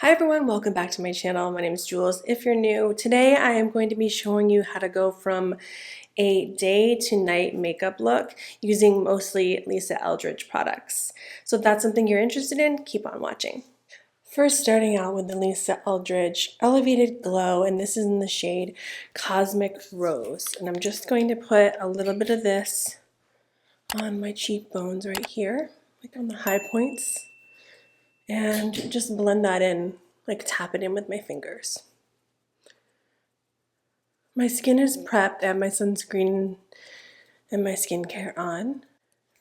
Hi everyone, welcome back to my channel. My name is Jules. If you're new, today I am going to be showing you how to go from a day to night makeup look using mostly Lisa Eldridge products. So if that's something you're interested in, keep on watching. First, starting out with the Lisa Eldridge Elevated Glow, and this is in the shade Cosmic Rose. And I'm just going to put a little bit of this on my cheekbones right here, like on the high points. And just blend that in, like tap it in with my fingers. My skin is prepped. I have my sunscreen and my skincare on.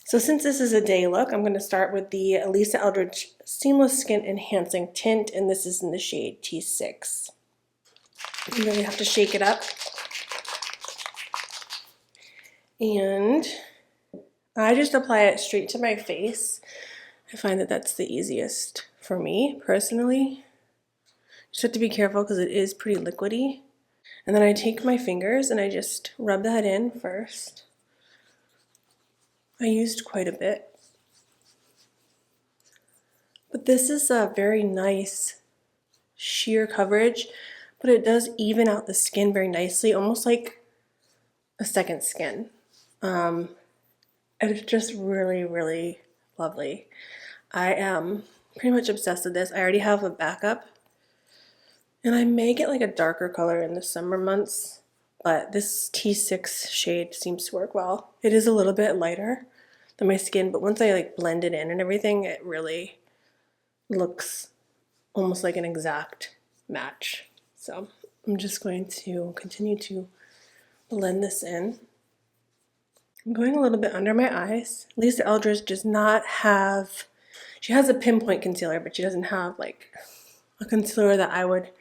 So since this is a day look, I'm going to start with the Lisa Eldridge Seamless Skin Enhancing Tint, and this is in the shade T6. You really have to shake it up. And I just apply it straight to my face. I find that that's the easiest for me, personally. Just have to be careful because it is pretty liquidy. And then I take my fingers and I just rub that in first. I used quite a bit. But this is a very nice sheer coverage, but it does even out the skin very nicely, almost like a second skin. And it's just really, really lovely. I am pretty much obsessed with this. I already have a backup. And I may get like a darker color in the summer months, but this T6 shade seems to work well. It is a little bit lighter than my skin, but once I like blend it in and everything, it really looks almost like an exact match. So I'm just going to continue to blend this in. I'm going a little bit under my eyes. Lisa Eldridge does not have, she has a pinpoint concealer, but she doesn't have like a concealer that I would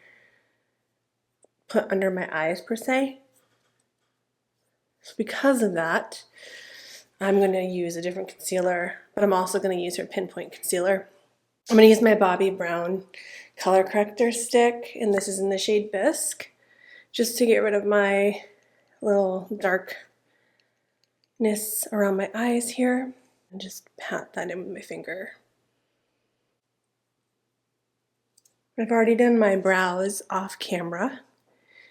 put under my eyes per se. So because of that, I'm going to use a different concealer, but I'm also going to use her pinpoint concealer. I'm going to use my Bobbi Brown color corrector stick, and this is in the shade Bisque, just to get rid of my little darkness around my eyes here, and just pat that in with my finger. I've already done my brows off camera.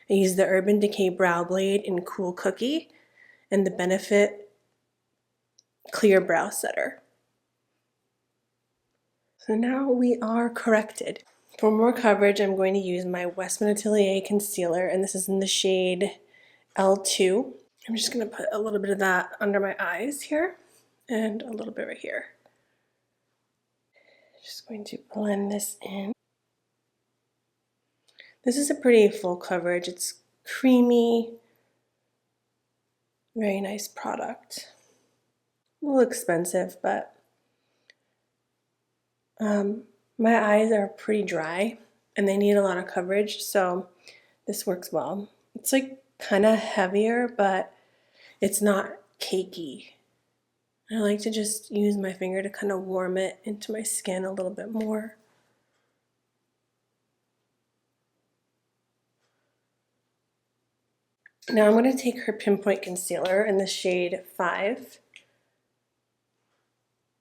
I used the Urban Decay Brow Blade in Cool Cookie and the Benefit Clear Brow Setter. So now we are corrected. For more coverage, I'm going to use my Westman Atelier concealer, and this is in the shade L2. I'm just going to put a little bit of that under my eyes here and a little bit right here. Just going to blend this in. This is a pretty full coverage. It's creamy, very nice product. A little expensive, but my eyes are pretty dry and they need a lot of coverage, so this works well. It's like kind of heavier, but it's not cakey. I like to just use my finger to kind of warm it into my skin a little bit more. Now I'm going to take her pinpoint concealer in the shade 5.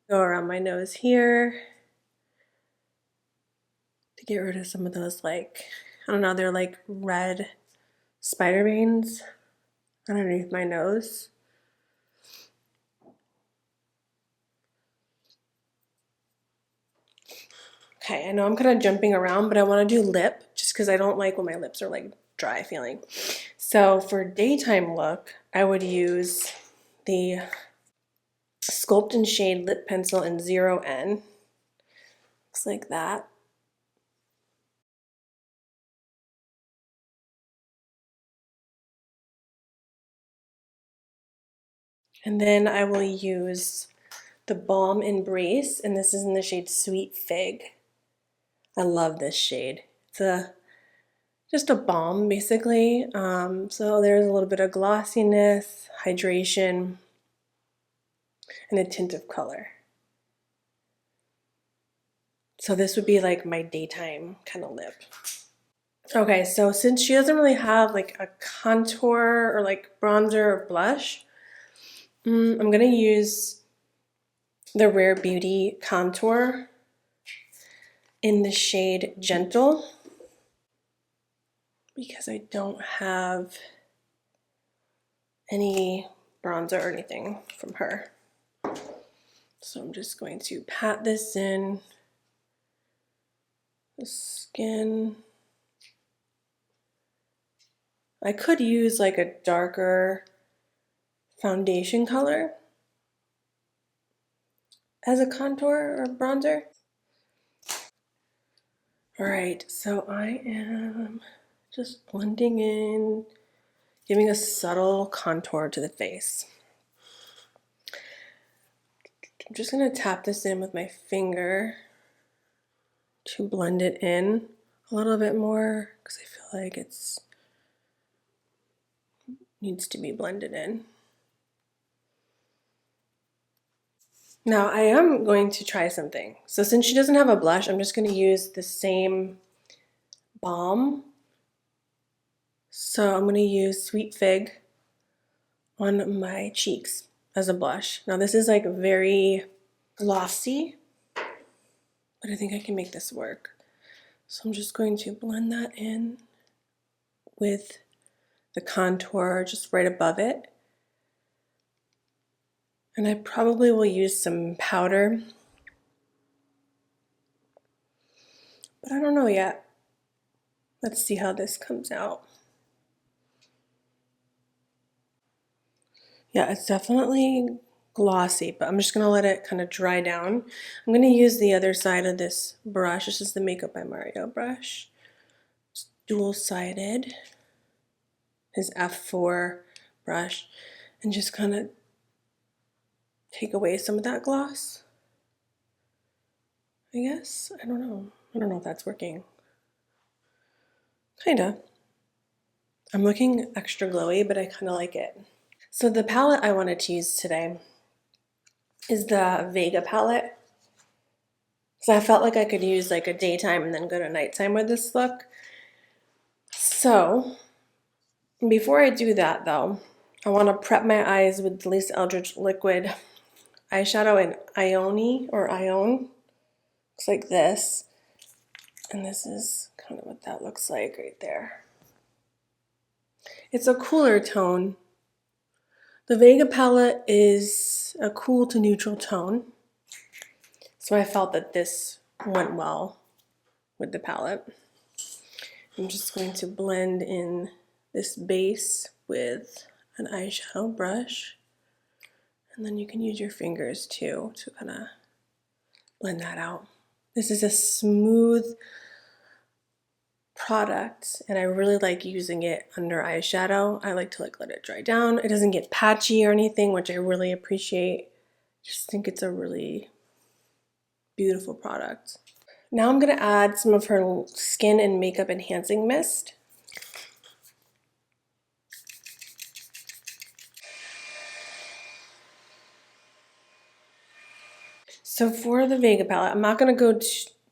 Go around my nose here to get rid of some of those, like, I don't know, they're like red spider veins underneath my nose. Okay, I know I'm kind of jumping around, but I want to do lip just because I don't like when my lips are like dry feeling. So for daytime look, I would use the Sculpt and Shade Lip Pencil in 0N. Looks like that. And then I will use the Balm Embrace, and this is in the shade Sweet Fig. I love this shade. It's just a balm basically. So there's a little bit of glossiness, hydration, and a tint of color. So this would be like my daytime kind of lip. Okay, so since she doesn't really have like a contour or like bronzer or blush, I'm gonna use the Rare Beauty contour in the shade Gentle because I don't have any bronzer or anything from her. So I'm just going to pat this in the skin. I could use like a darker foundation color as a contour or bronzer. All right, so I am just blending in, giving a subtle contour to the face. I'm just gonna tap this in with my finger to blend it in a little bit more because I feel like it's needs to be blended in. Now I am going to try something. So since she doesn't have a blush, I'm just going to use the same balm. So I'm going to use Sweet Fig on my cheeks as a blush. Now this is like very glossy, but I think I can make this work. So I'm just going to blend that in with the contour just right above it. And I probably will use some powder, but I don't know yet. Let's see how this comes out. Yeah, it's definitely glossy, but I'm just gonna let it kind of dry down. I'm gonna use the other side of this brush. This is the Makeup by Mario brush. It's dual-sided, his F4 brush, and just kind of take away some of that gloss, I guess. I don't know. I don't know if that's working. Kinda. I'm looking extra glowy, but I kind of like it. So the palette I wanted to use today is the Vega palette. So I felt like I could use like a daytime and then go to nighttime with this look. So before I do that though, I want to prep my eyes with the Lisa Eldridge liquid eyeshadow in Ione or Ione. Looks like this. And this is kind of what that looks like right there. It's a cooler tone. The Vega palette is a cool to neutral tone. So I felt that this went well with the palette. I'm just going to blend in this base with an eyeshadow brush. And then you can use your fingers too to kind of blend that out. This is a smooth product and I really like using it under eyeshadow. I like to let it dry down. It doesn't get patchy or anything, which I really appreciate. Just think it's a really beautiful product. Now I'm going to add some of her skin and makeup enhancing mist. So for the Vega palette, I'm not going to go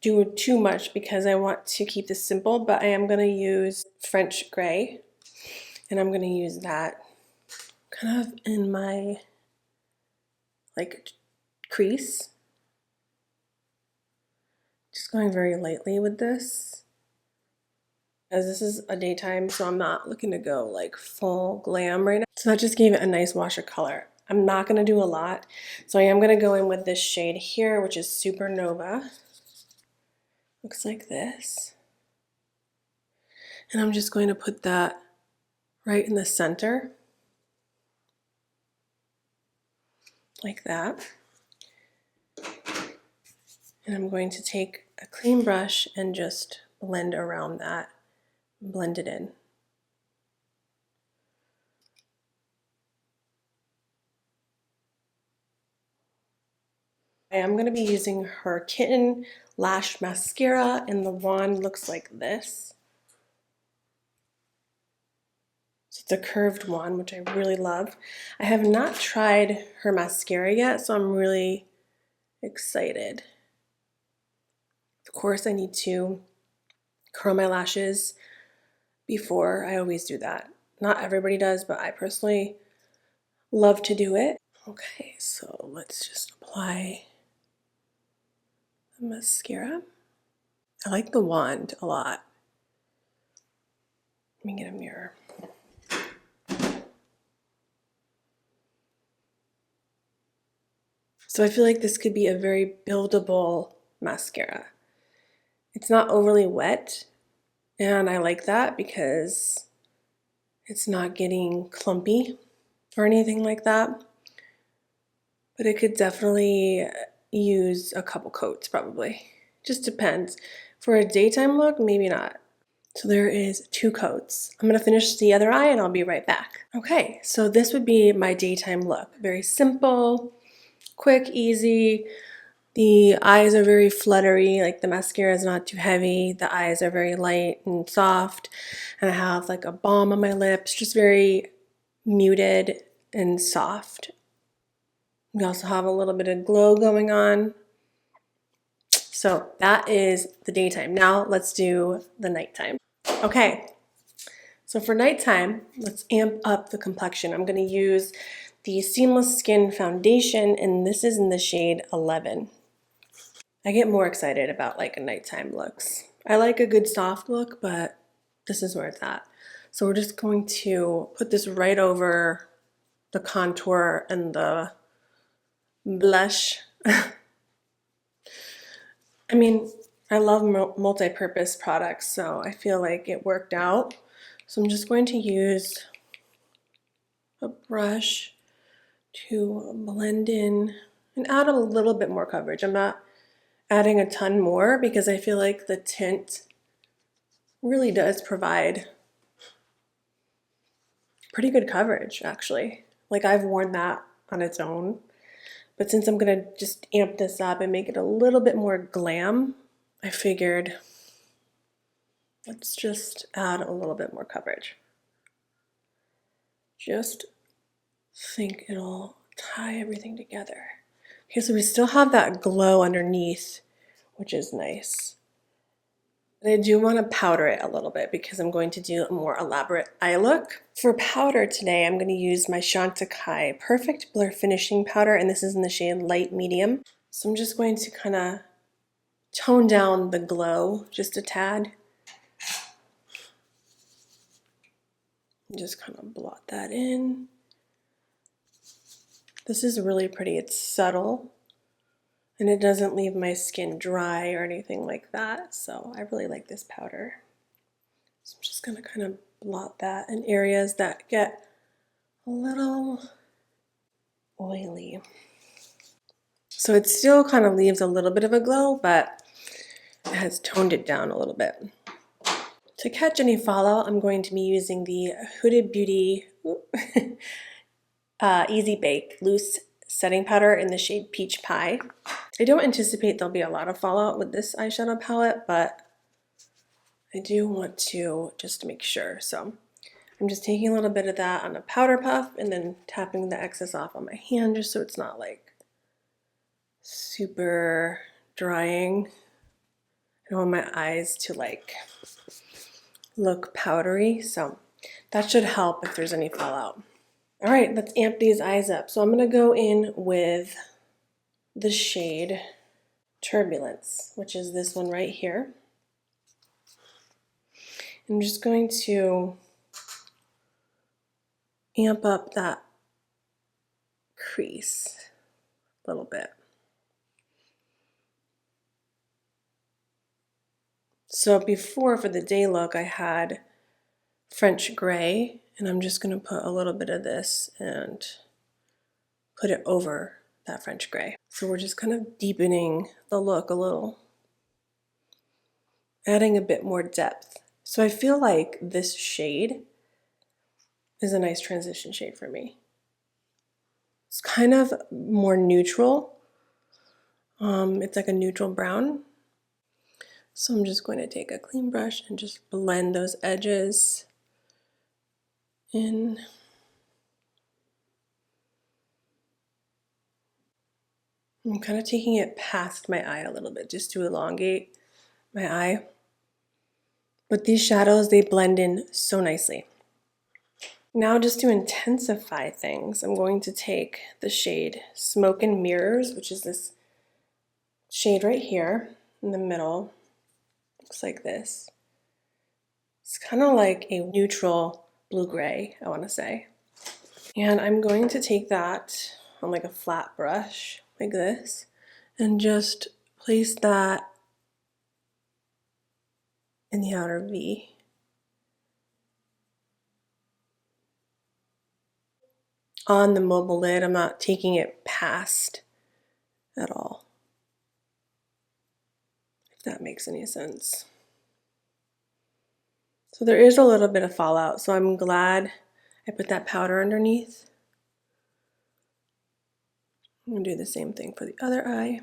do too much because I want to keep this simple, but I am going to use French Gray, and I'm going to use that kind of in my like crease. Just going very lightly with this, as this is a daytime, so I'm not looking to go like full glam right now. So that just gave it a nice wash of color. I'm not going to do a lot, so I am going to go in with this shade here, which is Supernova. Looks like this. And I'm just going to put that right in the center, like that. And I'm going to take a clean brush and just blend around that, blend it in. I am going to be using her Kitten Lash Mascara, and the wand looks like this. So it's a curved wand, which I really love. I have not tried her mascara yet, so I'm really excited. Of course, I need to curl my lashes before. I always do that. Not everybody does, but I personally love to do it. Okay, so let's just apply the mascara. I like the wand a lot. Let me get a mirror. So I feel like this could be a very buildable mascara. It's not overly wet, and I like that because it's not getting clumpy or anything like that. But it could definitely use a couple coats probably. Just depends. For a daytime look, maybe not. So there is 2 coats. I'm gonna finish the other eye and I'll be right back. Okay, so this would be my daytime look. Very simple, quick, easy. The eyes are very fluttery, like the mascara is not too heavy. The eyes are very light and soft. And I have like a balm on my lips, just very muted and soft. We also have a little bit of glow going on. So that is the daytime. Now let's do the nighttime. Okay, so for nighttime, let's amp up the complexion. I'm gonna use the Seamless Skin Foundation, and this is in the shade 11. I get more excited about like a nighttime looks. I like a good soft look, but this is where it's at. So we're just going to put this right over the contour and the blush. I mean, I love multi-purpose products, so I feel like it worked out. So I'm just going to use a brush to blend in and add a little bit more coverage. I'm not adding a ton more because I feel like the tint really does provide pretty good coverage, actually. Like I've worn that on its own, but since I'm gonna just amp this up and make it a little bit more glam, I figured let's just add a little bit more coverage. Just think it'll tie everything together. Okay, so we still have that glow underneath, which is nice. But I do want to powder it a little bit because I'm going to do a more elaborate eye look. For powder today, I'm going to use my Chantecaille Perfect Blur Finishing Powder, and this is in the shade Light Medium. So I'm just going to kind of tone down the glow just a tad. Just kind of blot that in. This is really pretty. It's subtle and it doesn't leave my skin dry or anything like that. So I really like this powder. So I'm just going to kind of blot that in areas that get a little oily. So it still kind of leaves a little bit of a glow, but it has toned it down a little bit. To catch any fallout, I'm going to be using the Huda Beauty Easy Bake Loose Setting Powder in the shade Peach Pie. I don't anticipate there'll be a lot of fallout with this eyeshadow palette, but I do want to just make sure. So I'm just taking a little bit of that on a powder puff and then tapping the excess off on my hand just so it's not like super drying. I don't want my eyes to like look powdery, so that should help if there's any fallout. All right, let's amp these eyes up. So I'm gonna go in with the shade Turbulence, which is this one right here. I'm just going to amp up that crease a little bit. So before, for the day look, I had French gray, and I'm just going to put a little bit of this and put it over that French gray. So we're just kind of deepening the look a little, adding a bit more depth. So I feel like this shade is a nice transition shade for me. It's kind of more neutral. It's like a neutral brown. So I'm just going to take a clean brush and just blend those edges in. I'm kind of taking it past my eye a little bit just to elongate my eye. But these shadows, they blend in so nicely. Now just to intensify things, I'm going to take the shade Smoke and Mirrors, which is this shade right here in the middle. Looks like this. It's kind of like a neutral blue-gray, I want to say. And I'm going to take that on like a flat brush, like this, and just place that in the outer V. On the mobile lid, I'm not taking it past at all, if that makes any sense. So there is a little bit of fallout, so I'm glad I put that powder underneath. I'm going to do the same thing for the other eye.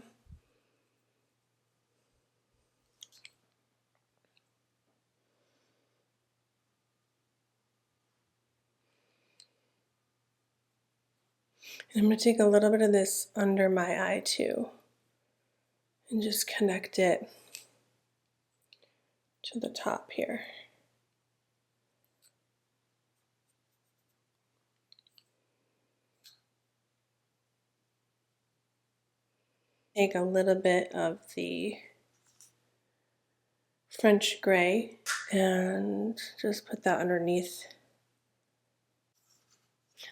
And I'm going to take a little bit of this under my eye too, and just connect it to the top here. Take a little bit of the French gray and just put that underneath.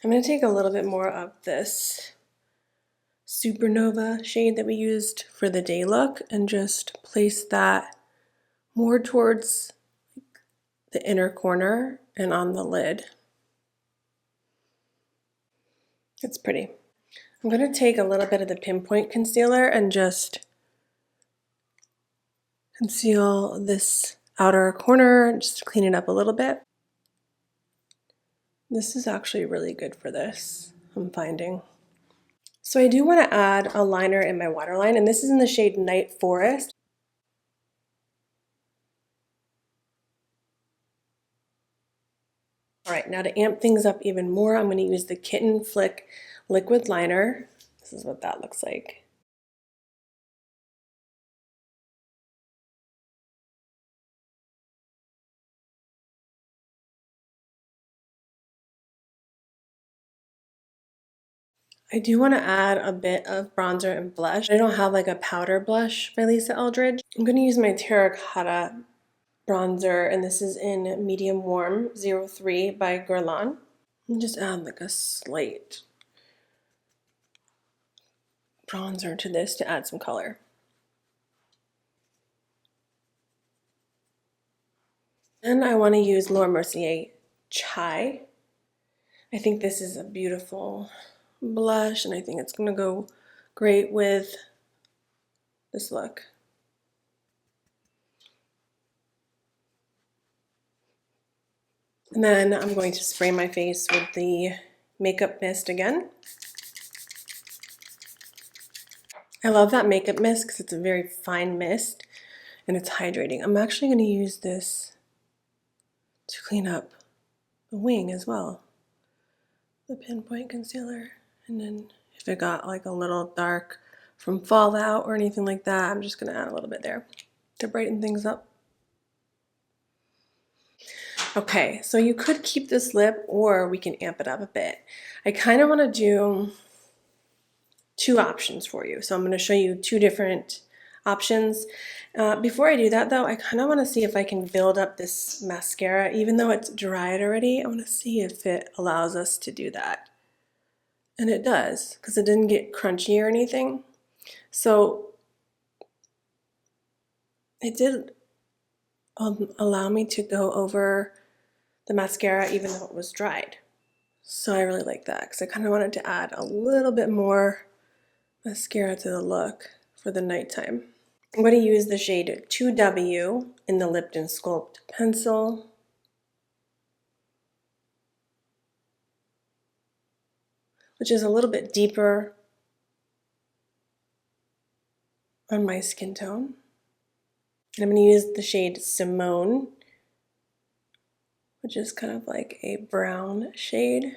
I'm going to take a little bit more of this Supernova shade that we used for the day look and just place that more towards the inner corner and on the lid. It's pretty. I'm going to take a little bit of the pinpoint concealer and just conceal this outer corner, just clean it up a little bit. This is actually really good for this, I'm finding. So I do want to add a liner in my waterline, and this is in the shade Night Forest. All right, now to amp things up even more, I'm going to use the Kitten Flick liquid liner. This is what that looks like. I do want to add a bit of bronzer and blush. I don't have like a powder blush by Lisa Eldridge. I'm going to use my Terracotta bronzer, and this is in Medium Warm 03 by Guerlain. And just add like a slight bronzer to this to add some color. And I want to use Laura Mercier Chai. I think this is a beautiful blush, and I think it's going to go great with this look. And then I'm going to spray my face with the makeup mist again. I love that makeup mist because it's a very fine mist and it's hydrating. I'm actually going to use this to clean up the wing as well. The pinpoint concealer. And then if it got like a little dark from fallout or anything like that, I'm just going to add a little bit there to brighten things up. Okay, so you could keep this lip or we can amp it up a bit. I kind of want to do two options for you. So I'm going to show you two different options. Before I do that though, I kind of want to see if I can build up this mascara. Even though it's dried already, I want to see if it allows us to do that. And it does, because it didn't get crunchy or anything. So it did allow me to go over the mascara even though it was dried. So I really like that because I kind of wanted to add a little bit more mascara to the look for the nighttime. I'm going to use the shade 2W in the Lipton Sculpt pencil. Which is a little bit deeper on my skin tone. And I'm going to use the shade Simone, which is kind of like a brown shade.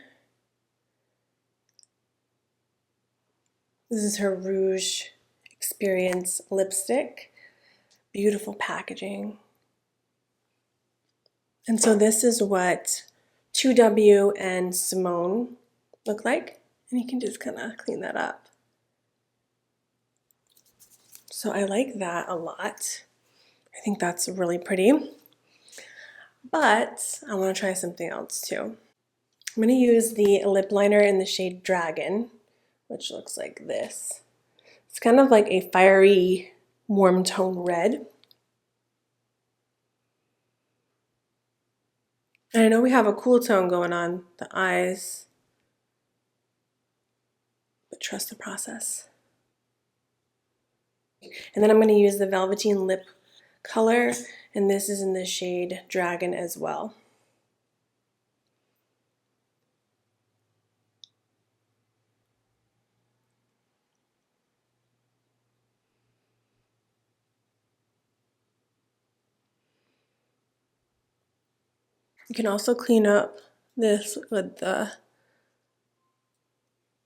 This is her Rouge Experience lipstick. Beautiful packaging. And so this is what 2W and Simone look like. And you can just kind of clean that up. So I like that a lot. I I think that's really pretty. But I want to try something else too. I'm going to use the lip liner in the shade Dragon, which looks like this. It's kind of like a fiery, warm tone red. And I know we have a cool tone going on the eyes, but trust the process. And then I'm going to use the Velveteen Lip color, and this is in the shade Dragon as well. You can also clean up this with the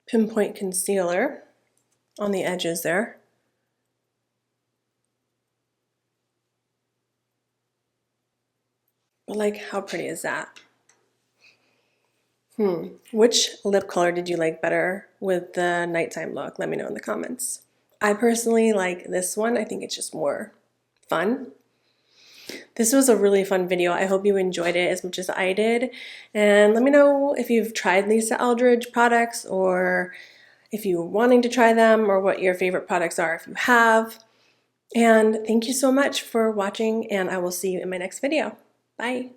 pinpoint concealer on the edges there. But like, how pretty is that? Which lip color did you like better with the nighttime look? Let me know in the comments. I personally like this one. I think it's just more fun. This was a really fun video. I hope you enjoyed it as much as I did. And let me know if you've tried Lisa Eldridge products, or if you're wanting to try them, or what your favorite products are if you have. And thank you so much for watching, and I will see you in my next video. Bye.